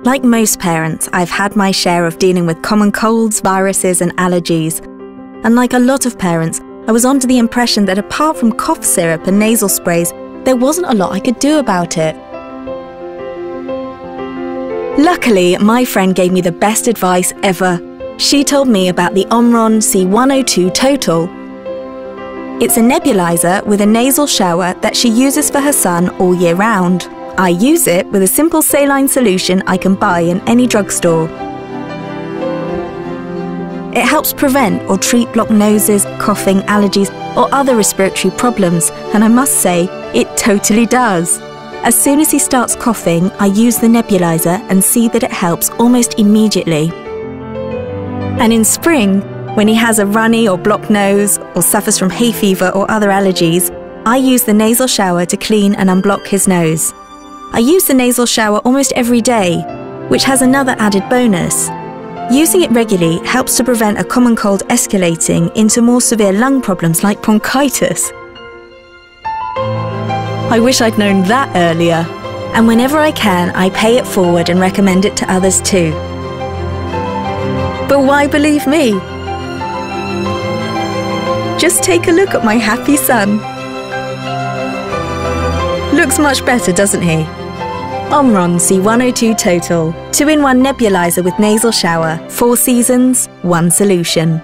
Like most parents, I've had my share of dealing with common colds, viruses, and allergies. And like a lot of parents, I was under the impression that apart from cough syrup and nasal sprays, there wasn't a lot I could do about it. Luckily, my friend gave me the best advice ever. She told me about the OMRON C102 Total. It's a nebulizer with a nasal shower that she uses for her son all year round. I use it with a simple saline solution I can buy in any drugstore. It helps prevent or treat blocked noses, coughing, allergies, or other respiratory problems, and I must say, it totally does. As soon as he starts coughing, I use the nebulizer and see that it helps almost immediately. And in spring, when he has a runny or blocked nose, or suffers from hay fever or other allergies, I use the nasal shower to clean and unblock his nose. I use the nasal shower almost every day, which has another added bonus. Using it regularly helps to prevent a common cold escalating into more severe lung problems like bronchitis. I wish I'd known that earlier. And whenever I can, I pay it forward and recommend it to others too. But why believe me? Just take a look at my happy son. Looks much better, doesn't he? OMRON C102 Total, 2-in-1 nebulizer with nasal shower, 4 seasons, 1 solution.